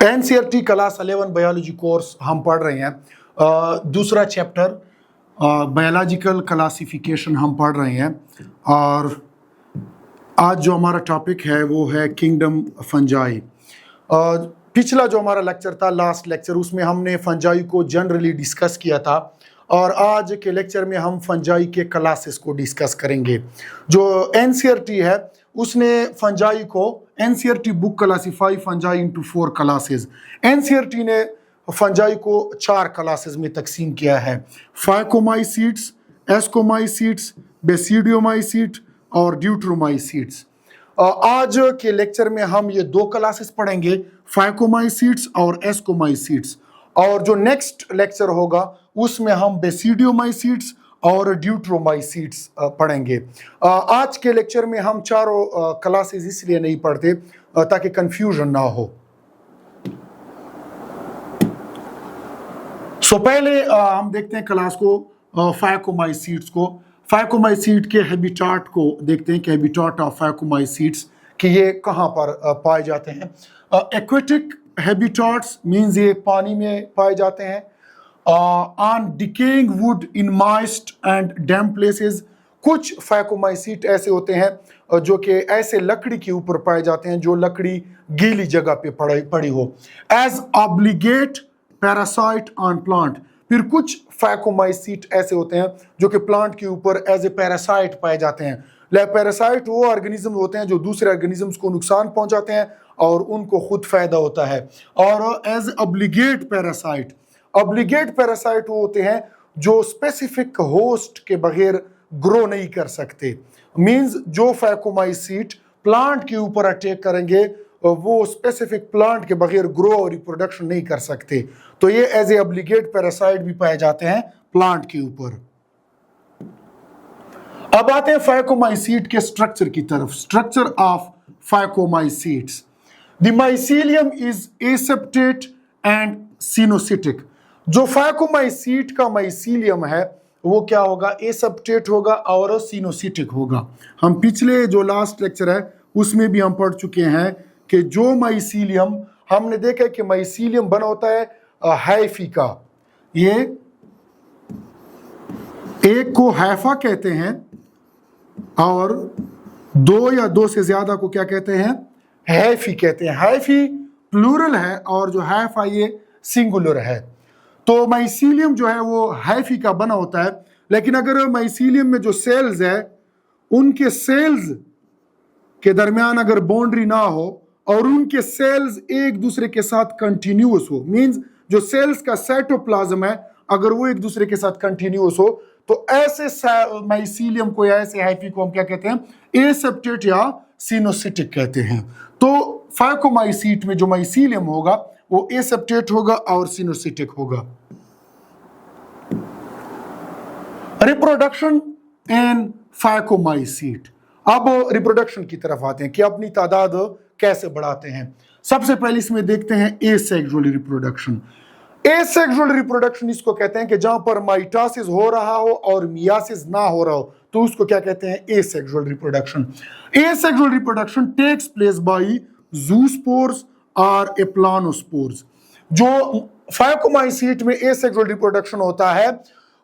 NCERT class 11 biology course हम पढ़ रहे हैं। दूसरा चैप्टर बायोलॉजिकल क्लासिफिकेशन हम पढ़ रहे हैं और आज जो हमारा टॉपिक है वो है किंगडम फंजाई। पिछला जो हमारा लेक्चर था, लास्ट लेक्चर, उसमें हमने फंजाई को जनरली डिस्कस किया था और आज के लेक्चर में हम फंजाई के क्लासेस को डिस्कस करेंगे। जो एनसीईआरटी है उसने फंजाई को, NCERT book classify fungi into 4 classes. NCERT ने फंजाई को 4 क्लासेस में तकसीम किया है: फाइकोमाइसीट्स, एस्कोमाइसीट्स, बेसिडियोमाइसीट और ड्यूट्रोमाइसीट्स। आज के लेक्चर में हम ये 2 क्लासेस पढ़ेंगे, फाइकोमाइसीट्स और एस्कोमाइसीट्स, और जो नेक्स्ट लेक्चर होगा उसमें हम बेसिडियोमाइसीट्स और ड्यूट्रोमाइसीट्स पढ़ेंगे। आज के लेक्चर में हम चारों क्लासेस इसलिए नहीं पढ़ते ताकि कंफ्यूजन ना हो। पहले हम देखते हैं क्लास को, फाइकोमाइसीट्स को। फाइकोमाइसीट के हैबिटाट को देखते हैं कि हैबिटाट ऑफ फाइकोमाइसीट्स कि ये कहाँ पर पाए जाते हैं। एक्वेटिक हैबिटाट्स मींस ये पानी में पाए जाते हैं। On decaying would in moist and damp places. कुछ फाइकोमाइसीट ऐसे होते हैं जो कि ऐसे लकड़ी के ऊपर पाए जाते हैं जो लकड़ी गीली जगह पे पड़ी हो। As obligate parasite on plant. फिर कुछ फाइकोमाइसीट ऐसे होते हैं जो कि प्लांट के ऊपर एज ए पैरासाइट पाए जाते हैं। पैरासाइट वो ऑर्गेनिज्म होते हैं जो दूसरे ऑर्गेनिजम्स को नुकसान पहुंचाते हैं और उनको खुद फायदा होता है। और as obligate parasite, obligate parasite वो होते हैं जो स्पेसिफिक होस्ट के बगैर ग्रो नहीं कर सकते। मींस जो फाइकोमाइसीट प्लांट के ऊपर अटैक करेंगे वो स्पेसिफिक प्लांट के बगैर ग्रो और रिप्रोडक्शन नहीं कर सकते, तो ये एज ए ऑब्लिगेट पैरासाइट भी पाए जाते हैं प्लांट के ऊपर। अब आते हैं फाइकोमाइसीट के स्ट्रक्चर की तरफ। Structure of phycomycetes. The mycelium is aseptate and coenocytic. जो फाइकोमाइसीट का माइसीलियम है वो क्या होगा? एसेप्टेट होगा और सिनोसिटिक होगा। हम पिछले जो लास्ट लेक्चर है उसमें भी हम पढ़ चुके हैं कि जो माइसीलियम, हमने देखा कि माइसीलियम बना होता है हाइफी का। ये एक को हाइफा कहते हैं और 2 या 2 से ज्यादा को क्या कहते हैं? हाइफी कहते हैं। हाइफी प्लूरल है और जो हाइफा ये सिंगुलर है। तो माइसीलियम जो है वो हाइफी का बना होता है, लेकिन अगर माइसीलियम में जो सेल्स है उनके सेल्स के दरमियान अगर बाउंड्री ना हो और उनके सेल्स एक दूसरे के साथ कंटिन्यूअस हो, मींस जो सेल्स का साइटोप्लाज्म है अगर वो एक दूसरे के साथ कंटिन्यूअस हो, तो ऐसे माइसीलियम को या ऐसे हाइफी को हम क्या कहते हैं? एसेप्टेट या सिनोसिटिक कहते हैं। तो फाइकोमाइसीट में जो माइसीलियम होगा वो एसेप्टेट होगा और सिनोसिटिक होगा। Reproduction in phycomycete. अब रिप्रोडक्शन की तरफ आते हैं कि अपनी तादाद कैसे बढ़ाते हैं। सबसे पहले इसमें देखते हैं एसेक्सुअल रिप्रोडक्शन। एसेक्सुअल रिप्रोडक्शन इसको कहते हैं कि जहां पर माइटोसिस हो रहा हो और मियासिस ना हो रहा हो, तो उसको क्या कहते हैं? Asexual reproduction. Asexual reproduction takes place by zoospores और एप्लानोस्पोर्स। जो फाइकोमाइसीट में एसेक्सुअल रिप्रोडक्शन होता है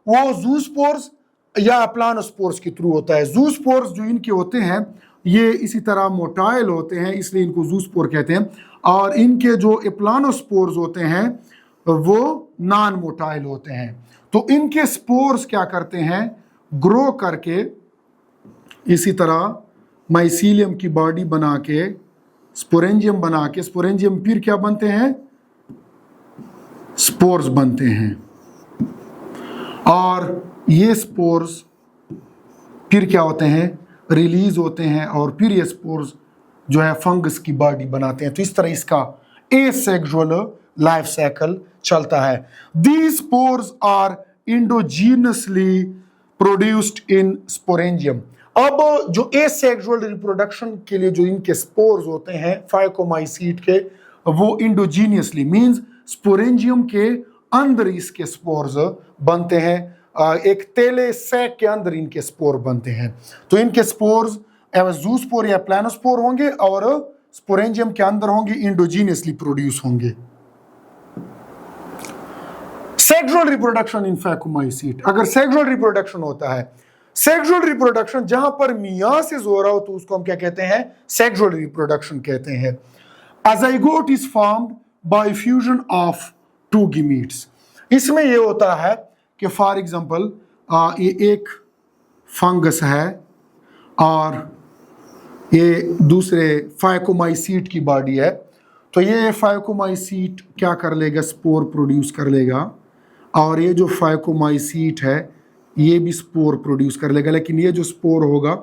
वो ज़ूस्पोर्स या एप्लानोस्पोर्स के थ्रू होता है। ज़ूस्पोर्स जो इनके होते हैं ये इसी तरह मोटाइल होते हैं, इसलिए इनको ज़ूस्पोर कहते हैं, और इनके जो एप्लानोस्पोर्स होते हैं वो नॉन मोटाइल होते हैं। तो इनके स्पोर्स क्या करते हैं? ग्रो करके इसी तरह माइसीलियम की बॉडी बना के, स्पोरेंजियम बना के, स्पोरेंजियम फिर क्या बनते हैं? स्पोर्स बनते हैं, और ये स्पोर्स फिर क्या होते हैं? रिलीज होते हैं और फिर ये स्पोर्स जो है फंगस की बॉडी बनाते हैं। तो इस तरह इसका एसेक्सुअल लाइफ साइकिल चलता है। These spores are endogenously produced in sporangium. अब जो एसेक्सुअल रिप्रोडक्शन के लिए जो इनके स्पोर्स होते हैं फाइकोमाइसीट के, वो इंडोजीनियसली मींस स्पोरेंजियम के अंदर इसके स्पोर्स बनते हैं। एक तेले सैक के अंदर इनके स्पोर बनते हैं। तो इनके स्पोर्स ज़ूस्पोर या प्लानोस्पोर होंगे और स्पोरेंजियम के अंदर होंगे, इंडोजीनियसली प्रोड्यूस होंगे। सेक्सुअल रिप्रोडक्शन इन फैकोमाइसीट, अगर सेक्सुअल रिप्रोडक्शन होता है, सेक्सुअल रिप्रोडक्शन जहां पर मियासिस हो रहा हो तो उसको हम क्या कहते हैं, सेक्सुअल रिप्रोडक्शन कहते हैं। A zygote is formed by fusion of two gametes. इसमें यह होता है कि फॉर एग्जांपल ये एक फंगस है और ये दूसरे फाइकोमाइसीट की बॉडी है, तो ये फाइकोमाइसीट क्या कर लेगा, स्पोर प्रोड्यूस कर लेगा, और ये जो फाइकोमाइसीट है ये भी स्पोर प्रोड्यूस कर लेगा। लेकिन ये जो स्पोर होगा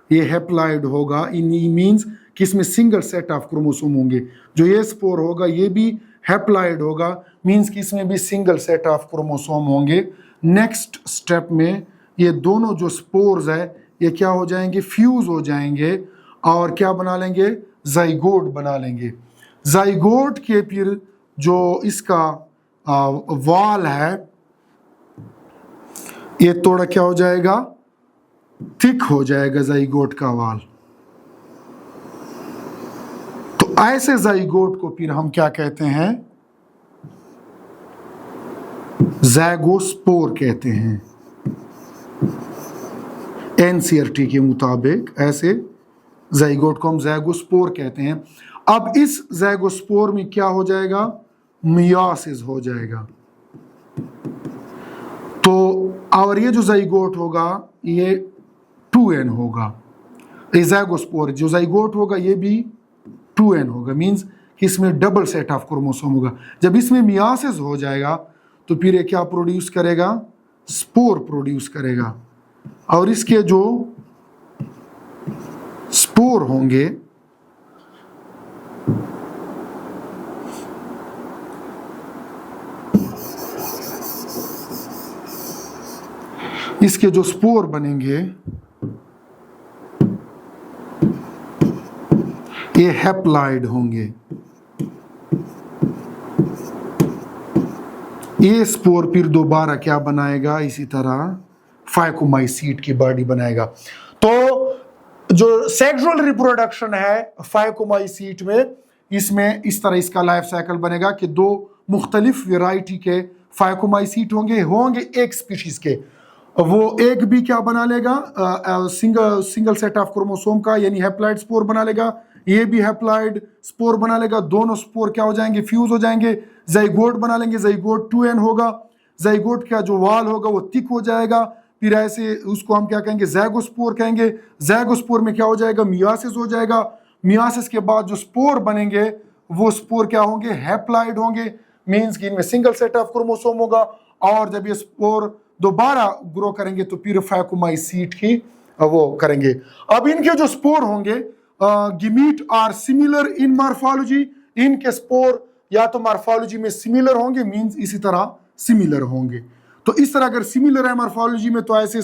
ये हैप्लॉइड होगा, इन मीन्स कि इसमें सिंगल सेट ऑफ क्रोमोसोम होंगे। जो ये स्पोर होगा ये भी हैप्लॉइड होगा, मीन्स कि इसमें भी सिंगल सेट ऑफ क्रोमोसोम होंगे। नेक्स्ट स्टेप में ये दोनों जो स्पोर्स है ये क्या हो जाएंगे, फ्यूज हो जाएंगे और क्या बना लेंगे, ज़ाइगोट बना लेंगे। ज़ाइगोट के फिर जो इसका वाल है ये थोड़ा क्या हो जाएगा, थिक हो जाएगा ज़ाइगोट का वाल। तो ऐसे ज़ाइगोट को फिर हम क्या कहते हैं, ज़ैगोस्पोर कहते हैं। एनसीईआरटी के मुताबिक ऐसे ज़ाइगोट को हम ज़ैगोस्पोर कहते हैं। अब इस ज़ैगोस्पोर में क्या हो जाएगा, मियासिस हो जाएगा। तो और ये जो ज़ाइगोट होगा ये 2n होगा। ये ज़ैगोस्पोर जो ज़ाइगोट होगा ये भी 2n होगा, मीन्स कि इसमें डबल सेट ऑफ क्रोमोसोम होगा। जब इसमें मियासिस हो जाएगा तो फिर ये क्या प्रोड्यूस करेगा, स्पोर प्रोड्यूस करेगा, और इसके जो स्पोर होंगे इसके जो स्पोर बनेंगे ये हैप्लॉइड होंगे। ये स्पोर फिर दोबारा क्या बनाएगा, इसी तरह फाइकोमाइसीट की बॉडी बनाएगा। तो जो सेक्सुअल रिप्रोडक्शन है फाइकोमाइसीट में, इसमें इस तरह इसका लाइफ साइकिल बनेगा कि दो मुख्तलिफ वेराइटी के फाइकोमाइसीट होंगे एक स्पीशीज के। वो एक भी क्या बना लेगा, सिंगल सेट ऑफ क्रोमोसोम का, यानी हैप्लॉइड स्पोर बना लेगा। ये भी हैप्लॉइड स्पोर बना लेगा। दोनों स्पोर क्या हो जाएंगे, फ्यूज हो जाएंगे, ज़ाइगोट बना लेंगे। ज़ाइगोट 2n होगा। ज़ाइगोट का जो वाल होगा वो थिक हो जाएगा। फिर ऐसे उसको हम क्या कहेंगे, ज़ैगोस्पोर कहेंगे। ज़ैगोस्पोर में क्या हो जाएगा, मियासिस हो जाएगा। मियासिस के बाद जो स्पोर बनेंगे वो स्पोर क्या होंगे, हैप्लॉइड होंगे, मीन्स कि इनमें सिंगल सेट ऑफ क्रोमोसोम होगा। और जब ये स्पोर दोबारा ग्रो करेंगे तो फिर फाइकोमाइसीट की वो करेंगे। अब इनके जो स्पोर होंगे, गिमीट आर सिमिलर इन मॉर्फोलॉजी। इनके स्पोर या तो मॉर्फोलॉजी में सिमिलर होंगे, मींस इसी तरह सिमिलर होंगे। तो इस तरह अगर सिमिलर है मॉर्फोलॉजी में तो ऐसे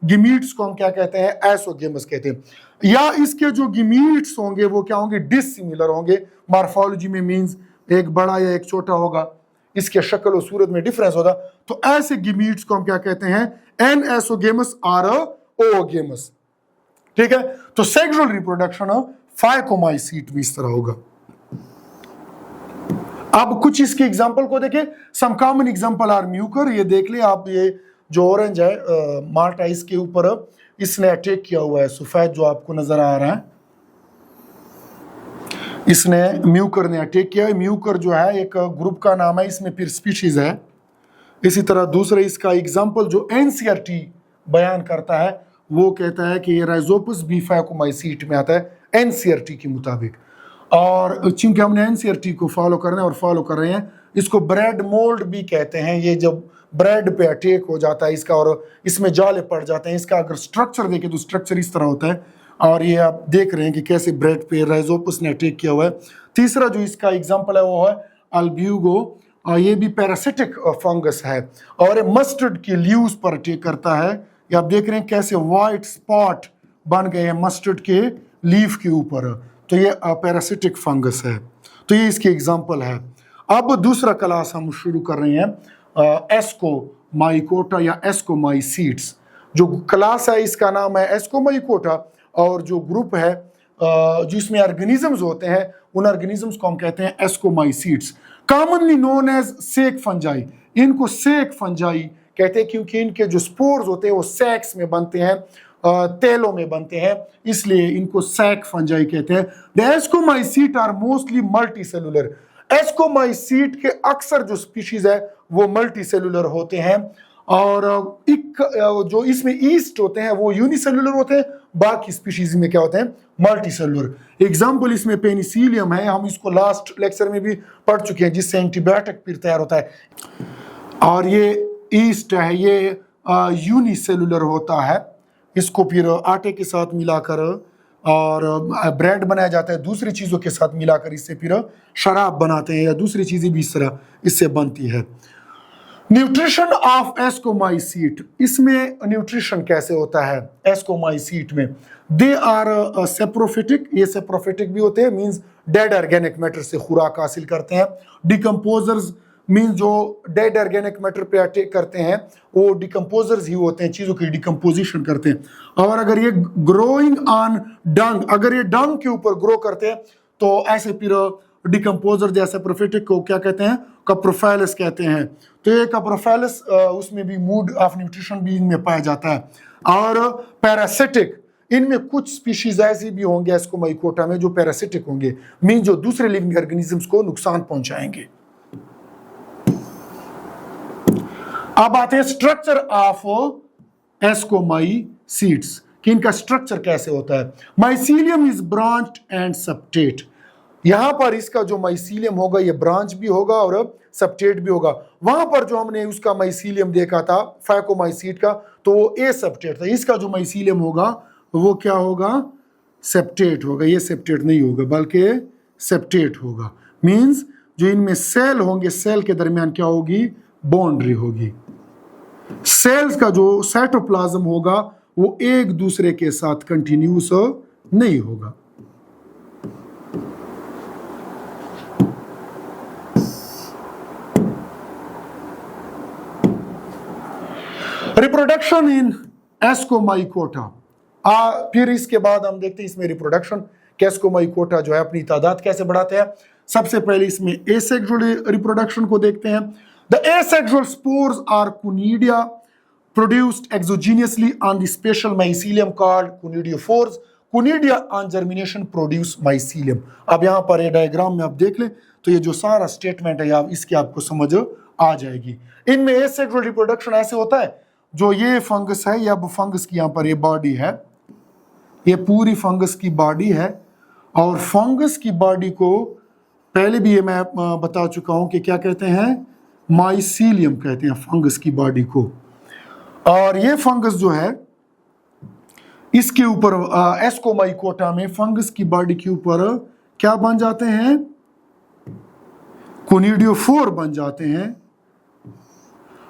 गिमीट्स को हम क्या कहते हैं, एसोगेमस कहते हैं। या इसके जो गिमीट्स होंगे वो क्या होंगे, डिसिमिलर होंगे मॉर्फोलॉजी में, मींस एक बड़ा या एक छोटा होगा, इसके शक्ल और सूरत में डिफरेंस होगा। तो ऐसे गिमीट्स को हम क्या कहते हैं, एनएसोगेमस और ओगेमस। ठीक है। तो सेक्सुअल रिप्रोडक्शन फाइकोमाइसीट में इस तरह होगा। अब कुछ इसके एग्जांपल को देखें। Some common example are mucor. ये देख ले आप, ये जो ऑरेंज है माल्टा, इसके ऊपर इसने अटैक किया हुआ है, सफेद जो आपको नजर आ रहा है, इसने म्यूकर ने अटैक किया है। म्यूकर जो है एक ग्रुप का नाम है, इसमें फिर स्पीशीज है। इसी तरह दूसरे इसका एग्जांपल जो एनसीईआरटी बयान करता है वो कहता है कि ये राइजोपस भी फाइकोमाइसीट में आता है एनसीईआरटी के मुताबिक। और चूंकि हमने एनसीईआरटी को फॉलो करना है और फॉलो कर रहे हैं, इसको ब्रेड मोल्ड भी कहते हैं। ये जब ब्रेड पे अटैक हो जाता है इसका और इसमें जाले पड़ जाते हैं, इसका अगर स्ट्रक्चर देखें तो स्ट्रक्चर इस तरह होता है। और ये आप देख रहे हैं कि कैसे ब्रेड पे राइजोपस ने अटैक किया हुआ है। तीसरा जो इसका एग्जांपल है वो है अल्ब्यूगो। ये भी पैरासिटिक फंगस है और ये मस्टर्ड के लीव्स पर अटैक करता है। ये आप देख रहे हैं कैसे वाइट स्पॉट बन गए हैं मस्टर्ड के लीफ के ऊपर। तो ये पैरासिटिक फंगस है। तो ये इसके एग्जांपल है। अब दूसरा क्लास हम शुरू कर रहे हैं, एस्कोमाइकोटा या एस्कोमाइसीट्स। जो क्लास है इसका नाम है एस्कोमाइकोटा और जो ग्रुप है जो इसमें ऑर्गेनिजम्स होते हैं उन ऑर्गेनिजम्स को हम कहते हैं एस्कोमाइसीट्स, कॉमनली नोन एज सेक फंजाई। इनको सेक फंजाई कहते हैं क्योंकि इनके जो स्पोर्स होते हैं वो सैक्स में बनते हैं, तेलों में बनते हैं, इसलिए इनको सैक फंजाई कहते हैं। The ascomycetes are mostly multicellular. Ascomycete के अक्सर जो स्पीशीज है वो मल्टी सेलुलर होते हैं, और जो इसमें ईस्ट होते हैं वो यूनिसेलुलर होते हैं, बाकी स्पीशीज में क्या होते हैं, मल्टी सेलुलर। एग्जाम्पल इसमें पेनिसिलियम है, हम इसको लास्ट लेक्चर में भी पढ़ चुके हैं, जिससे एंटीबायोटिक फिर तैयार होता है। और ये ईस्ट है, ये यूनिसेलुलर होता है, इसको फिर आटे के साथ मिलाकर और ब्रेड बनाया जाता है, दूसरी चीज़ों के साथ मिलाकर इससे फिर शराब बनाते हैं, या दूसरी चीज़ें भी इस तरह इससे बनती है। न्यूट्रिशन ऑफ एस्कोमाइसीट, इसमें न्यूट्रिशन कैसे होता है एस्कोमाइसीट में? दे आर सेप्रोफिटिक, ये सेप्रोफिटिक भी होते हैं, मींस डेड ऑर्गेनिक मैटर से खुराक हासिल करते हैं। डिकम्पोजर्स मींस जो डेड ऑर्गेनिक मैटर पे अटैक करते हैं वो डिकम्पोजर्स ही होते हैं, चीज़ों की डिकम्पोजिशन करते हैं। और अगर ये ग्रोइंग ऑन डंग, अगर ये डंग के ऊपर ग्रो करते हैं तो ऐसे फिर डिकम्पोजर जैसे प्रोफिटिक को क्या कहते हैं, कप्रोफाइलस कहते हैं। तो ये कप्रोफाइलस उसमें भी मूड ऑफ न्यूट्रिशन भी इनमें पाया जाता है। और पैरासिटिक, इनमें कुछ स्पीशीज ऐसी भी होंगे एस्कोमाइकोटा में जो पैरासिटिक होंगे, मीन जो दूसरे लिविंग ऑर्गेनिजम्स को नुकसान पहुंचाएंगे। अब आते हैं स्ट्रक्चर ऑफ एस्कोमाइसीट्स कि इनका स्ट्रक्चर कैसे होता है। Mycelium is branched and septate, यहां पर इसका जो माइसीलियम होगा ये ब्रांच भी होगा और सेप्टेट भी होगा। वहां पर जो हमने उसका माइसीलियम देखा था फाइकोमाइसीट का, तो वो ए सेप्टेट था। इसका जो माइसीलियम होगा वो क्या होगा, सेप्टेट होगा। ये सेप्टेट नहीं होगा बल्कि सेप्टेट होगा, मींस जो इनमें सेल होंगे, सेल के दरमियान क्या होगी, बाउंड्री होगी। सेल्स का जो साइटोप्लाज्म होगा वो एक दूसरे के साथ कंटिन्यूस नहीं होगा। रिप्रोडक्शन इन एस्कोमाइकोटा, फिर इसके बाद हम देखते हैं इसमें रिप्रोडक्शन कि एस्कोमाइकोटा जो है अपनी तादाद कैसे बढ़ाते हैं। सबसे पहले इसमें एसेक्सुअल रिप्रोडक्शन को देखते हैं। The asexual spores are conidia produced exogenously on the special mycelium called conidiophores. Conidia on germination produce mycelium. अब यहाँ पर ये डायग्राम में आप देख लें तो ये जो सारा स्टेटमेंट है आप इसकी आपको समझ आ जाएगी। इनमें एसेक्सुअल रिप्रोडक्शन ऐसे होता है, जो ये फंगस है, या फंगस की यहाँ पर ये बॉडी है, ये पूरी फंगस की बॉडी है, और फंगस की बॉडी को पहले भी ये मैं बता चुका हूँ कि क्या कहते हैं, माइसीलियम कहते हैं फंगस की बॉडी को। और ये फंगस जो है इसके ऊपर एस्कोमाइकोटा में फंगस की बॉडी के ऊपर क्या बन जाते हैं, कोनिडियोफोर बन जाते हैं।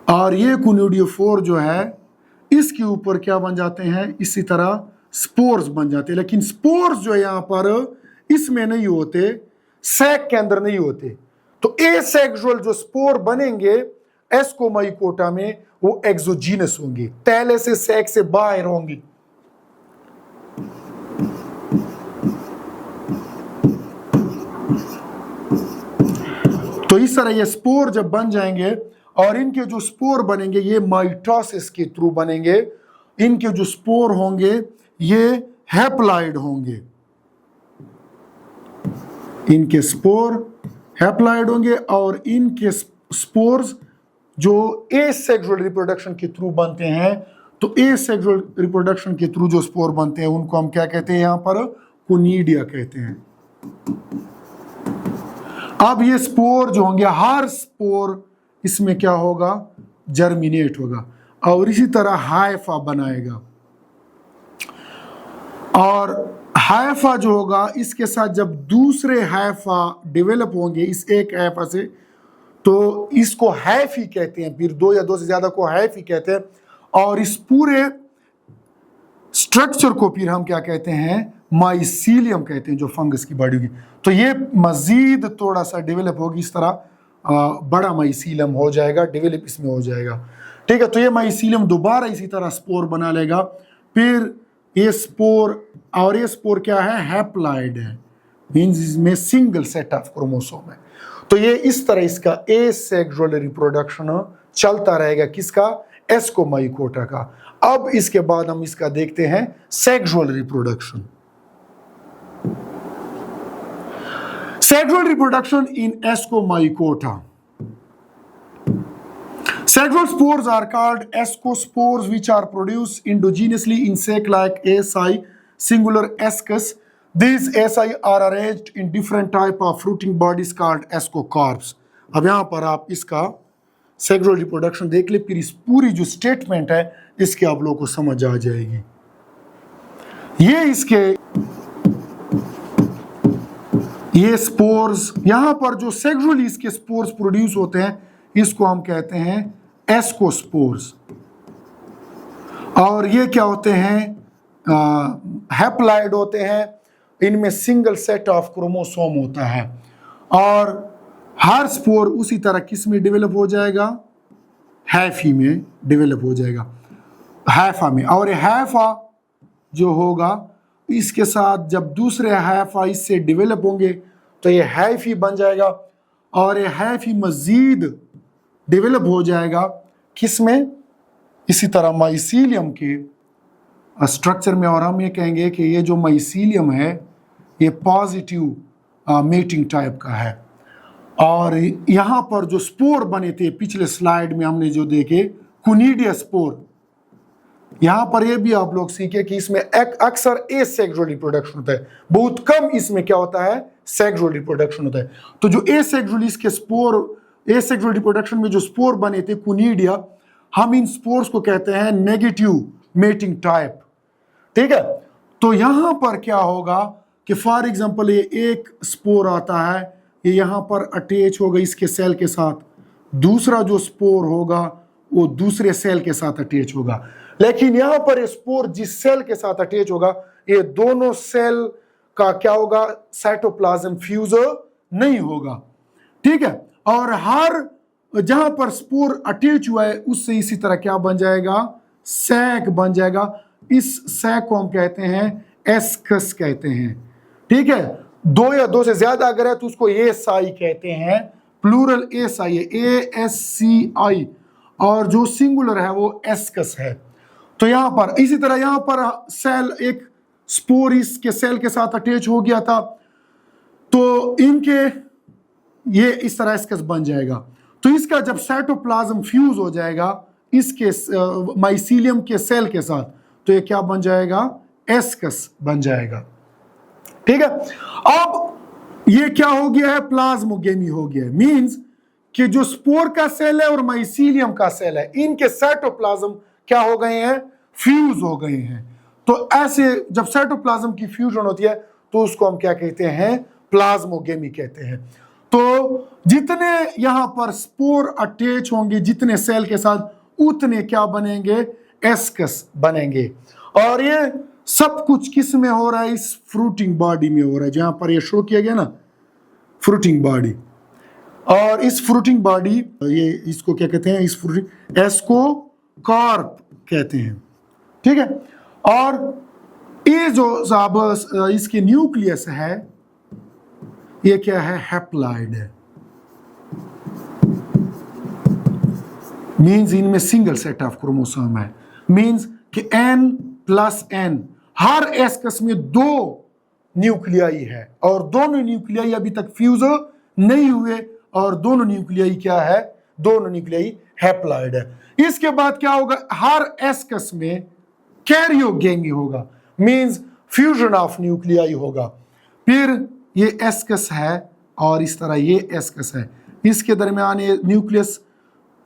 और ये कोनिडियोफोर जो है इसके ऊपर क्या बन जाते हैं, इसी तरह स्पोर्स बन जाते हैं। लेकिन स्पोर्स जो है यहाँ पर इसमें नहीं होते, सैक के अंदर नहीं होते। तो एसेक्सुअल जो स्पोर बनेंगे एस्कोमाइकोटा में वो एक्सोजीनस होंगे, तैले से सैक से बाहर होंगी। तो इस तरह ये स्पोर जब बन जाएंगे और इनके जो स्पोर बनेंगे ये माइटोसिस के थ्रू बनेंगे। इनके जो स्पोर होंगे ये हैप्लॉइड होंगे, इनके स्पोर हैप्लॉइड होंगे, और इनके स्पोर्स जो एसेक्सुअल रिप्रोडक्शन के थ्रू बनते हैं, तो एसेक्सुअल रिप्रोडक्शन के थ्रू जो स्पोर बनते हैं उनको हम क्या कहते हैं, यहां पर कोनिडिया कहते हैं। अब ये स्पोर जो होंगे, हर स्पोर इसमें क्या होगा, जर्मिनेट होगा और इसी तरह हाइफा बनाएगा। और हाइफा जो होगा इसके साथ जब दूसरे हाइफा डेवलप होंगे इस एक हाइफा से, तो इसको हैफी कहते हैं, फिर दो या दो से ज्यादा को हैफी कहते हैं। और इस पूरे स्ट्रक्चर को फिर हम क्या कहते हैं, माइसीलियम कहते हैं, जो फंगस की बॉडी होगी। तो ये मजीद थोड़ा सा डेवलप होगी, इस तरह बड़ा माइसीलियम हो जाएगा, डेवलप इसमें हो जाएगा। ठीक है, तो ये माइसीलियम दोबारा इसी तरह स्पोर बना लेगा, फिर ये स्पोर, और ये स्पोर क्या है, हैप्लॉइड है, मींस इसमें सिंगल सेट ऑफ क्रोमोसोम है। तो ये इस तरह इसका एसेक्सुअल रिप्रोडक्शन चलता रहेगा, किसका, एस्कोमाइकोटा का। अब इसके बाद हम इसका देखते हैं sexual reproduction. Sexual reproduction in Ascomycota. Sexual spores are called ascospores, which are produced endogenously in sac-like asci, singular ascus. These asci are arranged in different type of fruiting bodies called ascocarps. अब यहाँ पर आप इसका sexual reproduction देख ले, फिर इस पूरी जो स्टेटमेंट है इसके आप लोगों को समझ आ जाएगी। ये इसके ये स्पोर्स, यहाँ पर जो सेक्सुअली इसके स्पोर्स प्रोड्यूस होते हैं इसको हम कहते हैं एस्कोस्पोर्स। और ये क्या होते हैं, हैप्लॉइड होते हैं, इनमें सिंगल सेट ऑफ क्रोमोसोम होता है। और हर स्पोर उसी तरह किस में डेवलप हो जाएगा, हैफी में डेवलप हो जाएगा, हैफा में। और ये हैफा जो होगा इसके साथ जब दूसरे हैफा इससे डेवलप होंगे तो ये हैफी बन जाएगा, और ये हैफी मजीद डेवलप हो जाएगा किस में, इसी तरह माइसीलियम के स्ट्रक्चर में। और हम ये कहेंगे कि ये जो माइसीलियम है ये पॉजिटिव मेटिंग टाइप का है। और यहाँ पर जो स्पोर बने थे पिछले स्लाइड में हमने जो देखे कुनिडिया स्पोर, यहाँ पर ये भी आप लोग सीखे कि इसमें अक्सर एसेक्सुअल रिप्रोडक्शन होता है, बहुत कम इसमें क्या होता है, सेक्सुअल रिप्रोडक्शन होता है। तो जो एसेक्सुअल इसके स्पोर, एसेक्सुअल रिप्रोडक्शन में जो स्पोर बने थे कुनिडिया, हम इन स्पोर्स को कहते हैं नेगेटिव मेटिंग टाइप, ठीक है। तो यहां पर क्या होगा कि फॉर एग्जांपल ये एक स्पोर आता है, ये यहां पर अटैच होगा इसके सेल के साथ, दूसरा जो स्पोर होगा वो दूसरे सेल के साथ अटैच होगा। लेकिन यहां पर ये स्पोर जिस सेल के साथ अटैच होगा ये दोनों सेल का क्या होगा, साइटोप्लाज्म फ्यूज नहीं होगा, ठीक है। और हर जहां पर स्पोर अटैच हुआ है उससे इसी तरह क्या बन जाएगा, सैक बन जाएगा। इस सैक को हम कहते हैं एस्कस कहते हैं, ठीक है। दो या दो से ज्यादा अगर है तो उसको एसाई कहते हैं, प्लूरल एसाई है, ASCI, और जो सिंगुलर है वो एस्कस है। तो यहां पर इसी तरह यहां पर सेल, एक स्पोर इसके सेल के साथ अटैच हो गया था, तो इनके ये इस तरह एस्कस बन जाएगा। तो इसका जब साइटोप्लाज्म फ्यूज हो जाएगा इसके माइसीलियम के सेल के साथ, तो ये क्या बन जाएगा, एस्कस बन जाएगा, ठीक है। अब ये क्या हो गया है, प्लाज्मोगेमी हो गया है, मींस कि जो स्पोर का सेल है और माइसीलियम का सेल है इनके साइटोप्लाज्म क्या हो गए हैं, फ्यूज हो गए हैं। तो ऐसे जब साइटोप्लाज्म की फ्यूजन होती है तो उसको हम क्या कहते हैं, प्लाज्मोगेमी कहते हैं। तो जितने यहां पर स्पोर अटैच होंगे जितने सेल के साथ, उतने क्या बनेंगे, एस्कस बनेंगे। और ये सब कुछ किस में हो रहा है, इस फ्रूटिंग बॉडी में हो रहा है, जहां पर ये शो किया गया ना, फ्रूटिंग बॉडी। और इस फ्रूटिंग बॉडी, ये इसको क्या कहते हैं, इस फ्रूटिंग एस्कोकार्प कहते हैं, ठीक है। और ये जो साहब इसके न्यूक्लियस है ये क्या है, हैप्लॉइड है, मींस इनमें सिंगल सेट ऑफ क्रोमोसोम है, मींस कि N+N, हर एस्कस में 2 न्यूक्लियाई है और दोनों न्यूक्लियाई अभी तक फ्यूज नहीं हुए, और दोनों न्यूक्लियाई क्या है, दोनों न्यूक्लियाई हैप्लॉइड है। इसके बाद क्या होगा, हर एस्कस में कैरियोगेमी होगा, मींस फ्यूजन ऑफ न्यूक्लियाई होगा। फिर ये एस्कस है और इस तरह ये एस्कस है, इसके दरमियान ये न्यूक्लियस,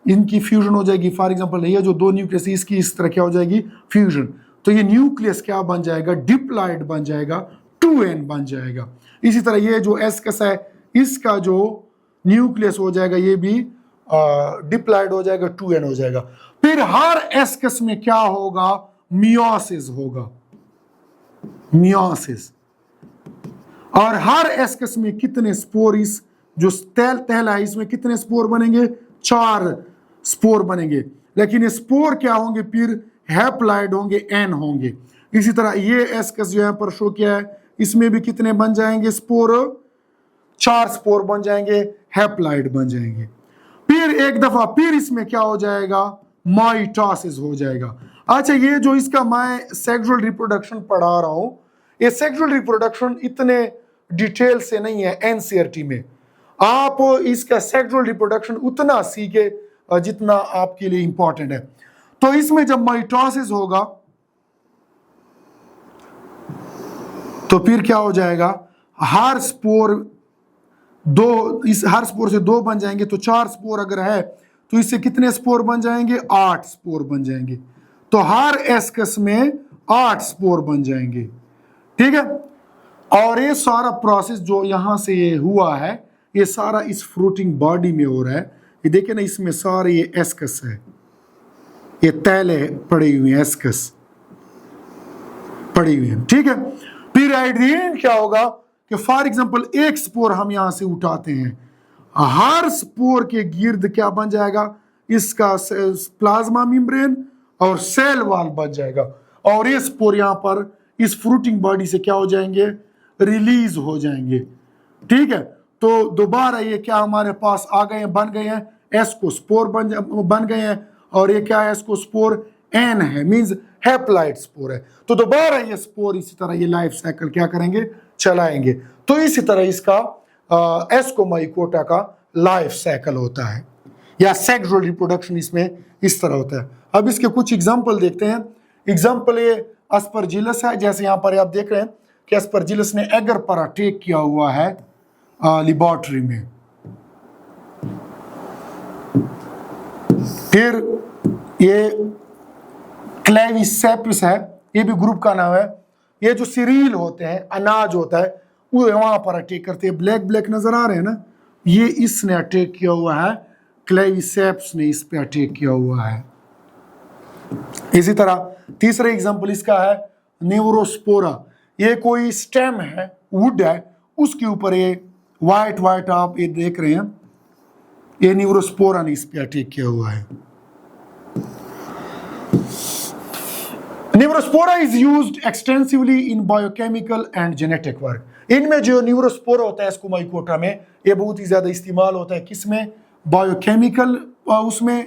इनकी फ्यूजन हो जाएगी। फॉर एग्जांपल ये जो 2 न्यूक्लियस इसकी इस तरह क्या हो जाएगी, फ्यूजन। तो ये न्यूक्लियस क्या बन जाएगा, डिप्लॉइड बन जाएगा, 2N बन जाएगा। इसी तरह ये जो एस्कस है इसका जो न्यूक्लियस हो जाएगा ये भी डिप्लॉइड हो जाएगा, 2N हो जाएगा। फिर हर एस्कस में क्या होगा, मियोसिस होगा, मियोसिस। और हर एस्कस में कितने स्पोर, इस जो तहला है इसमें कितने स्पोर बनेंगे, 4 स्पोर बनेंगे। लेकिन ये स्पोर क्या होंगे, फिर हैप्लॉइड होंगे, N होंगे। इसी तरह ये एस्कस जो यहाँ पर शो किया है, इसमें भी कितने बन जाएंगे स्पोर? 4 स्पोर बन जाएंगे, हैप्लाइड बन जाएंगे। फिर एक दफा फिर इसमें क्या हो जाएगा? माइटोसिस हो जाएगा। अच्छा, ये जो इसका मैं सेक्सुअल रिप्रोडक्शन पढ़ा रहा हूं, ये सेक्सुअल रिप्रोडक्शन इतने डिटेल से नहीं है एनसीईआरटी में। आप इसका सेक्सुअल रिप्रोडक्शन उतना सीखे जितना आपके लिए इंपॉर्टेंट है। तो इसमें जब माइटोसिस होगा तो फिर क्या हो जाएगा? हर स्पोर हर स्पोर से 2 बन जाएंगे, तो 4 स्पोर अगर है तो इससे कितने स्पोर बन जाएंगे? 8 स्पोर बन जाएंगे। तो हर एस्कस में 8 स्पोर बन जाएंगे, ठीक है। और ये सारा प्रोसेस जो यहां से ये हुआ है, ये सारा इस फ्रूटिंग बॉडी में हो रहा है। ये देखिए ना, इसमें सारे ये एस्कस है, ये तैले पड़ी हुई हैं, एस्कस पड़ी हुई हैं, ठीक है। फिर एट द एंड क्या होगा कि फॉर एग्जांपल एक स्पोर हम यहां से उठाते हैं, हर स्पोर के गिर्द क्या बन जाएगा? इसका प्लाज्मा मेम्ब्रेन और सेल वॉल बन जाएगा, और ये स्पोर यहां पर इस फ्रूटिंग बॉडी से क्या हो जाएंगे? रिलीज हो जाएंगे, ठीक है। तो दोबारा ये क्या हमारे पास आ गए हैं, बन गए हैं, एस्कोस्पोर बन गए हैं, और ये क्या है? एस्कोस्पोर एन है, मींस हैप्लाइड स्पोर है। तो दोबारा ये स्पोर इसी तरह ये लाइफ साइकिल क्या करेंगे? चलाएंगे। तो इसी तरह इसका एस्कोमाइकोटा का लाइफ साइकिल होता है, या सेक्सुअल रिप्रोडक्शन इसमें इस तरह होता है। अब इसके कुछ एग्जांपल देखते हैं। एग्जांपल ये एस्परजिलस है, जैसे यहाँ पर आप देख रहे हैं कि एस्परजिलस ने एगर पर अटैक किया हुआ है लेबोरेटरी में। फिर ये क्लेविसेपिस है, ये भी ग्रुप का नाम है। ये जो सीरियल होते हैं, अनाज होता है, वो वहां पर अटैक करते हैं। ब्लैक ब्लैक नजर आ रहे हैं ना, ये इसने अटैक किया हुआ है, क्लेविसेप्स ने इस पे अटैक किया हुआ है। इसी तरह तीसरा एग्जांपल इसका है न्यूरोस्पोरा। ये कोई स्टेम है, वुड है, उसके ऊपर ये व्हाइट व्हाइट आप ये देख रहे हैं, ये न्यूरोस्पोरा ने इस पे अटैक किया हुआ है। Neurospora is used extensively in biochemical and genetic work. इनमें जो न्यूरोस्पोरा होता है एस्कोमाइकोटा में, ये बहुत ही ज्यादा इस्तेमाल होता है किसमें? बायोकेमिकल, उसमें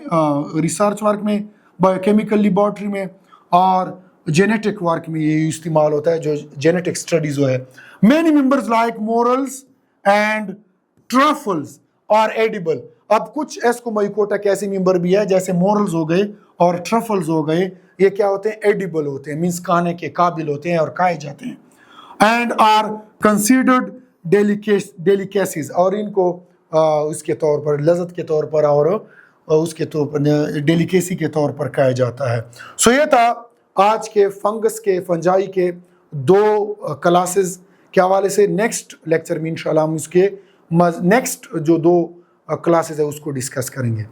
रिसर्च वर्क में, बायोकेमिकल लेबोरेटरी में, और जेनेटिक वर्क में ये इस्तेमाल होता है, जो जेनेटिक स्टडीज जो है। Many members like morels and truffles are edible. अब कुछ एस्कोमाइकोटा के ऐसे मेंबर भी है, जैसे मोरल्स हो गए और ट्रफल्स हो गए, ये क्या होते हैं? एडिबल होते हैं, मींस खाने के काबिल होते हैं और खाए जाते हैं। एंड आर कंसीडर्ड डेलिकेसीज, और इनको उसके तौर पर, लज़्ज़त के तौर पर और उसके तौर पर, डेलिकेसी के तौर पर खाया जाता है। सो ये था आज के फंगस के, फंजाई के 2 क्लासेस के हवाले से। नेक्स्ट लेक्चर में इंशाल्लाह हम उसके नेक्स्ट जो 2 क्लासेस है उसको डिस्कस करेंगे।